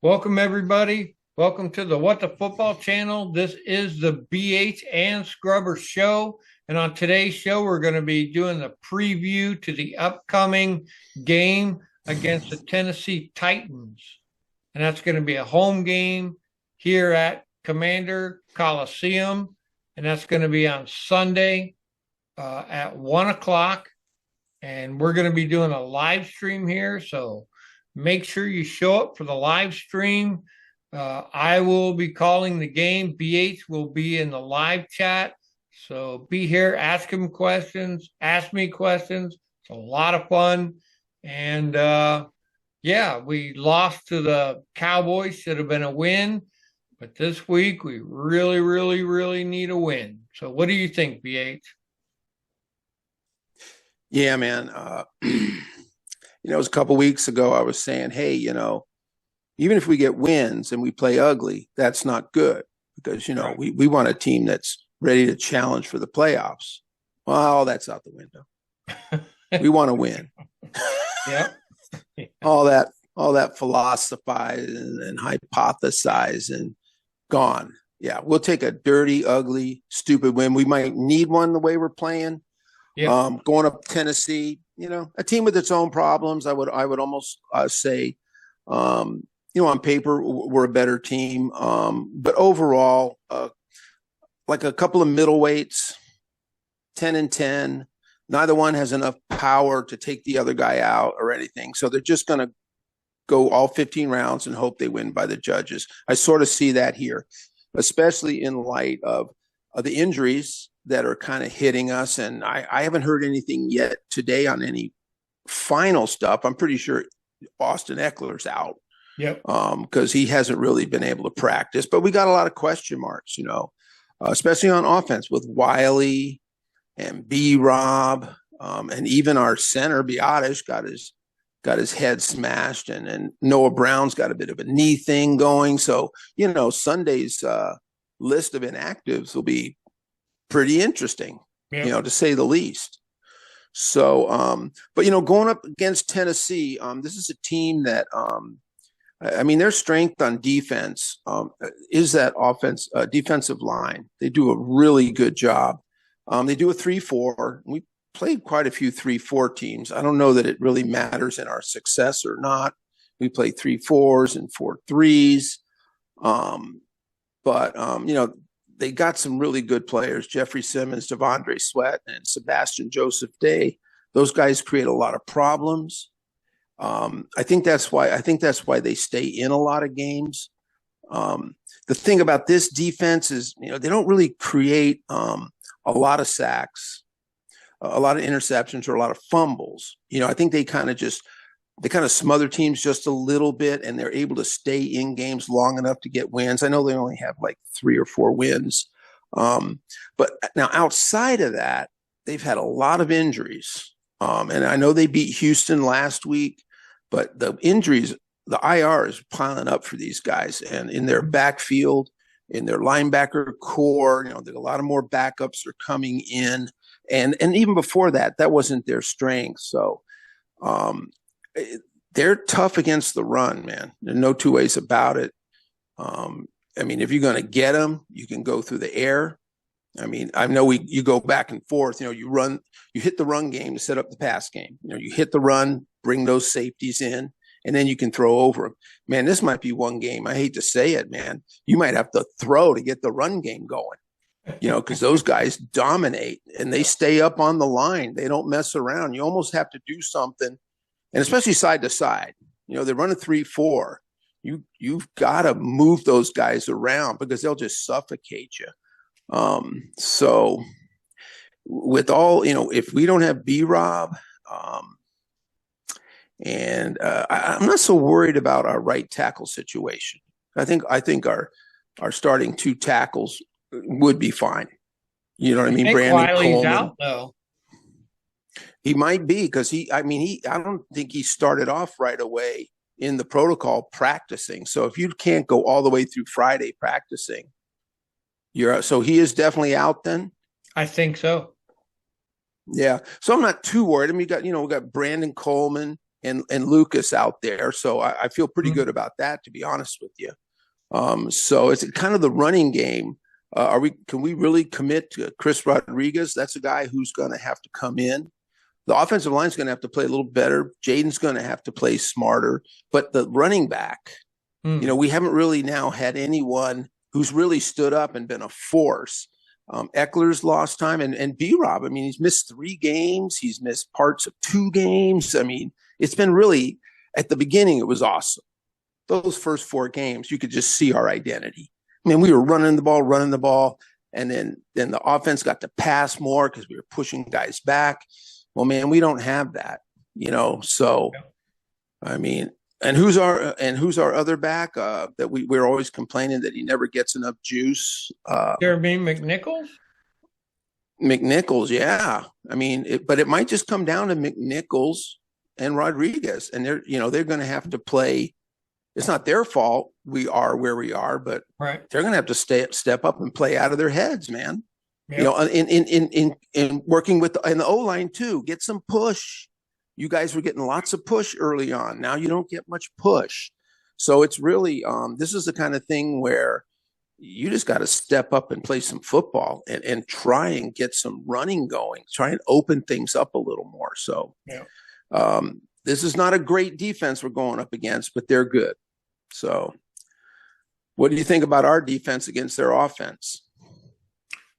Welcome, everybody. Welcome to the What the Football channel. This is the BH and Scrubber show. And on today's show, we're going to be doing the preview to the upcoming game against the Tennessee Titans. And that's going to be a home game here at Commander Coliseum. And that's going to be on Sunday at 1 o'clock. And we're going to be doing a live stream here. So make sure you show up for the live stream. I will be calling the game. BH will be in the live chat. So be here, ask him questions, ask me questions. It's a lot of fun. And yeah, we lost to the Cowboys. Should have been a win. But this week, we really, really, really need a win. So what do you think, BH? Yeah, man. It was a couple weeks ago I was saying, hey, even if we get wins and we play ugly, that's not good because, Right. we want a team that's ready to challenge for the playoffs. Well, that's out the window. We want to win. Yep. all that philosophize and hypothesize and gone. Yeah, we'll take a dirty, ugly, stupid win. We might need one the way we're playing. Yep. Going up Tennessee, a team with its own problems. I would almost say, on paper we're a better team, but overall, like a couple of middleweights, 10-10. Neither one has enough power to take the other guy out or anything. So they're just going to go all 15 rounds and hope they win by the judges. I sort of see that here, especially in light of the injuries that are kind of hitting us. And I haven't heard anything yet today on any final stuff. I'm pretty sure Austin Eckler's out. Yep. Because he hasn't really been able to practice. But we got a lot of question marks, especially on offense with Wiley and B-Rob, and even our center, Biotish, got his head smashed, and Noah Brown's got a bit of a knee thing going. So, Sunday's list of inactives will be pretty interesting, Yep. to say the least. So, but going up against Tennessee, this is a team that, their strength on defense is that defensive line. They do a really good job. They do a 3-4. We played quite a few 3-4 teams. I don't know that it really matters in our success or not. We play 3-4s and 4-3s. But they got some really good players, Jeffrey Simmons, Devondre Sweat, and Sebastian Joseph Day. Those guys create a lot of problems. I think that's why they stay in a lot of games. The thing about this defense is, they don't really create a lot of sacks, a lot of interceptions, or a lot of fumbles. I think they kind of smother teams just a little bit, and they're able to stay in games long enough to get wins. I know they only have like 3 or 4 wins. But now outside of that, they've had a lot of injuries. And I know they beat Houston last week, but the injuries, the IR is piling up for these guys. And in their backfield, in their linebacker core, a lot of more backups are coming in. And even before that, that wasn't their strength. So they're tough against the run, man. There's no two ways about it. If you're going to get them, you can go through the air. I know you go back and forth. You hit the run game to set up the pass game. You hit the run, bring those safeties in, and then you can throw over them. Man, this might be one game. I hate to say it, man. You might have to throw to get the run game going. Because those guys dominate and they stay up on the line. They don't mess around. You almost have to do something, and especially side to side. They run a 3-4. You've got to move those guys around because they'll just suffocate you. So with all, if we don't have B-Rob, and I'm not so worried about our right tackle situation. I think our starting 2 tackles would be fine. You know what I mean? Brandon Wiley's Coleman. out though. He might be because I don't think he started off right away in the protocol practicing. So if you can't go all the way through Friday practicing, so he is definitely out then? I think so. Yeah. So I'm not too worried. We got Brandon Coleman, and Lucas out there. So I feel pretty good about that, to be honest with you. So it's kind of the running game. Can we really commit to Chris Rodriguez? That's a guy who's going to have to come in. The offensive line is going to have to play a little better. Jaden's going to have to play smarter. But the running back, we haven't really now had anyone who's really stood up and been a force. Eckler's lost time, and B-Rob, I mean, he's missed 3 games. He's missed parts of 2 games. I mean, it's been really, at the beginning, it was awesome. Those first 4 games, you could just see our identity. I mean, we were running the ball, and then the offense got to pass more because we were pushing guys back. Well, man, we don't have that, so, I mean, and who's our other back that we're always complaining that he never gets enough juice? Jeremy McNichols? McNichols, yeah. I mean, but it might just come down to McNichols and Rodriguez, and they're going to have to play. It's not their fault we are where we are, but they're going to have to step up and play out of their heads, man. Yep. In working with the O-line too, get some push. You guys were getting lots of push early on. Now you don't get much push. So it's really, this is the kind of thing where you just got to step up and play some football and try and get some running going, try and open things up a little more. So this is not a great defense we're going up against, but they're good. So what do you think about our defense against their offense?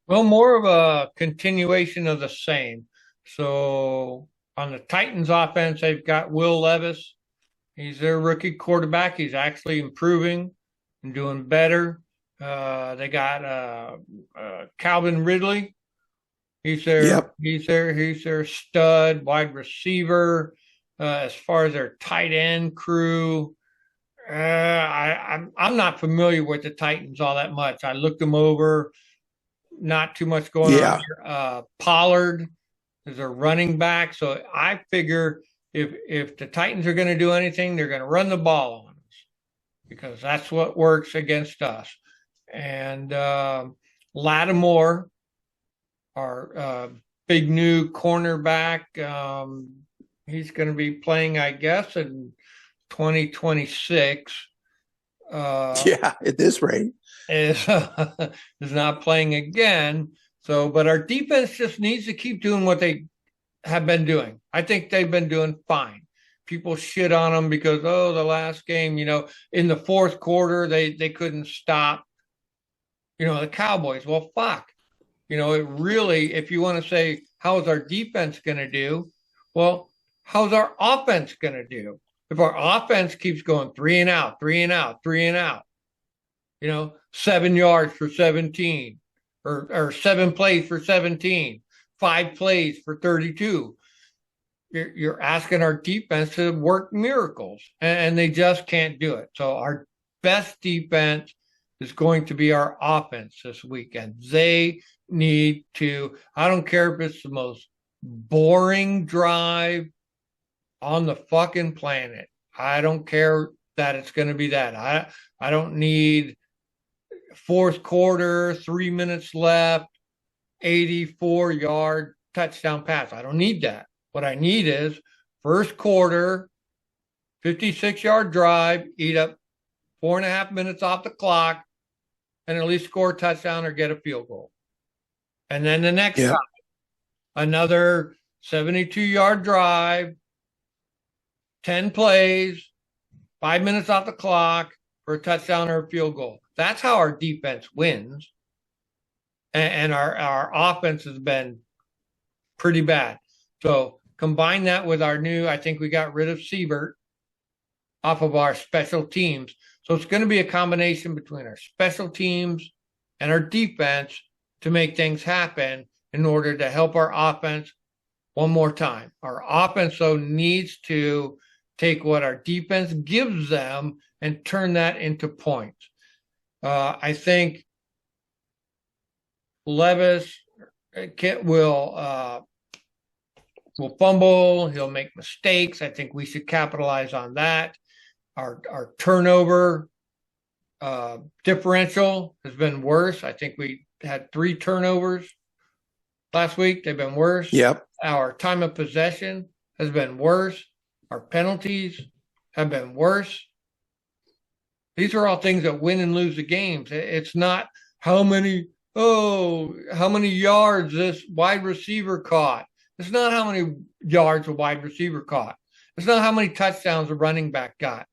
Well, more of a continuation of the same. So on the Titans offense, they've got Will Levis. He's their rookie quarterback. He's actually improving and doing better. They got Calvin Ridley. He's their stud wide receiver. As far as their tight end crew, I'm not familiar with the Titans all that much. I looked them over. Not too much going on here. Pollard is a running back, so I figure if the Titans are going to do anything, they're going to run the ball on us because that's what works against us. And Lattimore, our big new cornerback, he's going to be playing, I guess, in 2026. At this rate. Is not playing again. So, but our defense just needs to keep doing what they have been doing. I think they've been doing fine. People shit on them because, the last game, in the fourth quarter, they couldn't stop, the Cowboys. Well, fuck. It really, if you want to say, how is our defense going to do? Well, how's our offense going to do? If our offense keeps going 3 and out, 3 and out, 3 and out, 7 yards for 17 or 7 plays for 17, 5 plays for 32. You're asking our defense to work miracles, and they just can't do it. So our best defense is going to be our offense this weekend. They need to, I don't care if it's the most boring drive on the fucking planet. I don't care that it's going to be that. I don't need fourth quarter, 3 minutes left, 84-yard touchdown pass. I don't need that. What I need is first quarter, 56-yard drive, eat up 4.5 minutes off the clock, and at least score a touchdown or get a field goal. And then the next time, another 72-yard drive, 10 plays, 5 minutes off the clock for a touchdown or a field goal. That's how our defense wins. And our offense has been pretty bad. So combine that with our new, I think we got rid of Siebert off of our special teams. So it's going to be a combination between our special teams and our defense to make things happen in order to help our offense one more time. Our offense, though, needs to take what our defense gives them and turn that into points. I think Levis will fumble. He'll make mistakes. I think we should capitalize on that. Our turnover differential has been worse. I think we had 3 turnovers last week. They've been worse. Yep. Our time of possession has been worse. Our penalties have been worse. These are all things that win and lose the games. It's not how many, how many yards this wide receiver caught. It's not how many yards a wide receiver caught. It's not how many touchdowns a running back got.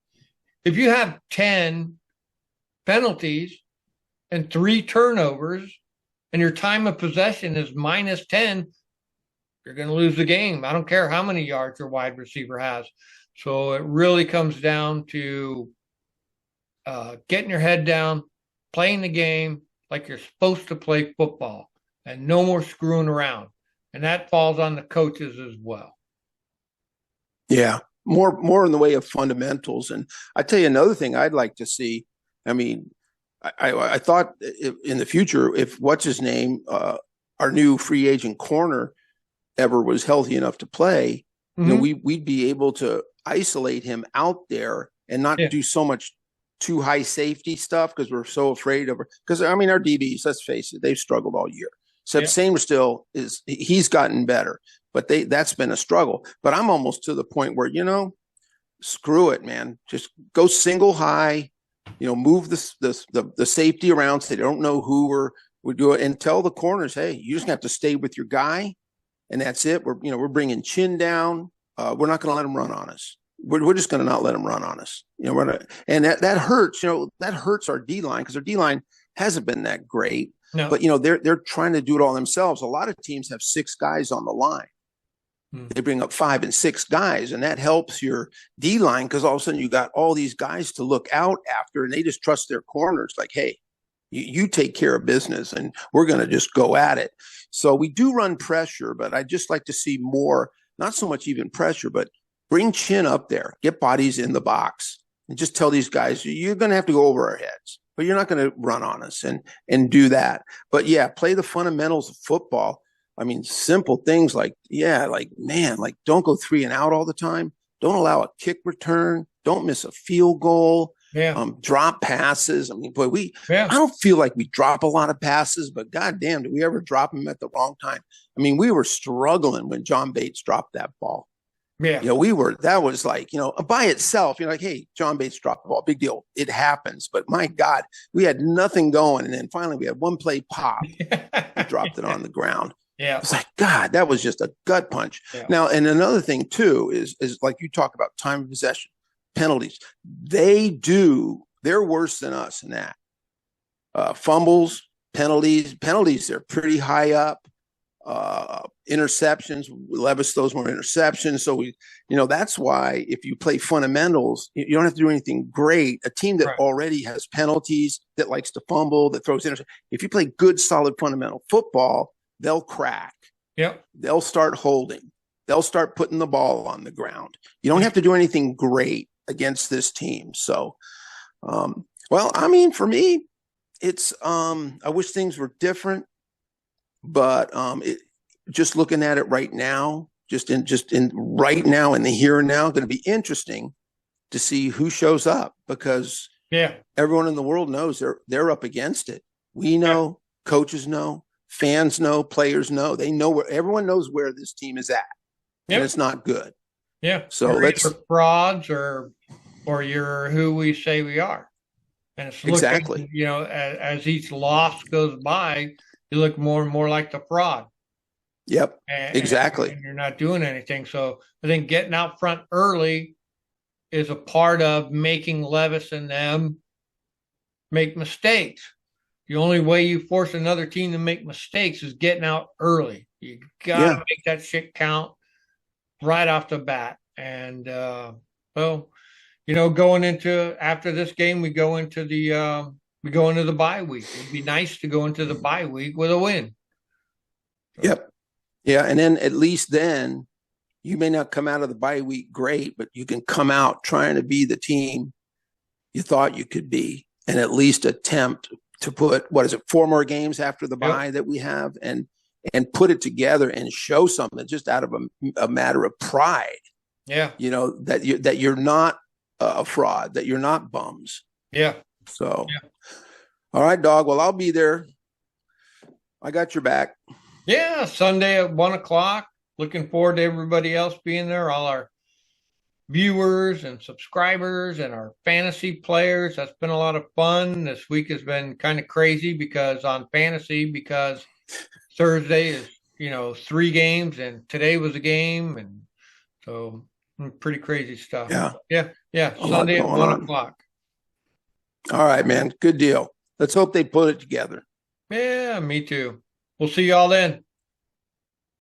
If you have 10 penalties and 3 turnovers and your time of possession is -10, you're going to lose the game. I don't care how many yards your wide receiver has. So it really comes down to getting your head down, playing the game like you're supposed to play football, and no more screwing around. And that falls on the coaches as well. Yeah, more in the way of fundamentals. And I tell you another thing I'd like to see. I mean, I thought in the future, if what's his name, our new free agent corner, ever was healthy enough to play, you know, we'd be able to isolate him out there and not do so much too high safety stuff because we're so afraid of. Because I mean, our DBs, let's face it, they've struggled all year. Except Sainristil he's gotten better, but that's been a struggle. But I'm almost to the point where, you know, screw it, man. Just go single high, you know, move the safety around so they don't know who we're doing, and tell the corners, hey, you just have to stay with your guy, and that's it. We're bringing chin down. We're not going to let them run on us. We're just going to not let them run on us. You know, and that hurts. You know, that hurts our D line because our D line hasn't been that great. No. But, you know, they're trying to do it all themselves. A lot of teams have 6 guys on the line. They bring up 5 and 6 guys, and that helps your D line because all of a sudden you got all these guys to look out after, and they just trust their corners. Like, hey, you take care of business, and we're going to just go at it. So we do run pressure, but I just like to see more, not so much even pressure, but bring chin up there, get bodies in the box, and just tell these guys, you're going to have to go over our heads, but you're not going to run on us and do that. But yeah, play the fundamentals of football. I mean, simple things like don't go 3 and out all the time. Don't allow a kick return. Don't miss a field goal. Yeah. Drop passes. I mean, boy, I don't feel like we drop a lot of passes, but goddamn, did we ever drop them at the wrong time? I mean, we were struggling when John Bates dropped that ball. Yeah. You know, that was like, you know, by itself, you're like, hey, John Bates dropped the ball. Big deal. It happens. But my God, we had nothing going. And then finally we had one play pop. We dropped it on the ground. Yeah. It's like, God, that was just a gut punch. Yeah. Now, and another thing too is like you talk about time of possession, penalties. They're worse than us in that. Fumbles, penalties, they're pretty high up. Interceptions, Levis throws more interceptions. So that's why if you play fundamentals, you don't have to do anything great. A team that already has penalties, that likes to fumble, that throws interceptions. If you play good, solid fundamental football, they'll crack. Yep. They'll start holding. They'll start putting the ball on the ground. You don't have to do anything great against this team. So, well, I mean, for me, it's I wish things were different. But just looking at it right now, just in right now in the here and now, going to be interesting to see who shows up because everyone in the world knows they're up against it. We know, coaches know, fans know, players know. They know everyone knows where this team is at, and it's not good. Yeah. So let's frauds or you're who we say we are, and it's looking, exactly. You know, as each loss goes by, you look more and more like the fraud. Yep, exactly. And you're not doing anything. So I think getting out front early is a part of making Levis and them make mistakes. The only way you force another team to make mistakes is getting out early. You got to make that shit count right off the bat. And, going into after this game, we go into the bye week. It'd be nice to go into the bye week with a win. So. Yep. Yeah. And then at least then you may not come out of the bye week great, but you can come out trying to be the team you thought you could be and at least attempt to put, 4 more games after the bye that we have and put it together and show something just out of a matter of pride. Yeah. You know, that you're not a fraud, that you're not bums. Yeah. So. Yeah. All right, dog. Well, I'll be there. I got your back. Yeah, Sunday at 1:00. Looking forward to everybody else being there. All our viewers and subscribers and our fantasy players. That's been a lot of fun. This week has been kind of crazy because Thursday is, 3 games and today was a game. And so pretty crazy stuff. Yeah. Yeah. A lot Sunday at going 1 on. o'clock. All right, man. Good deal. Let's hope they put it together. Yeah, me too. We'll see y'all then.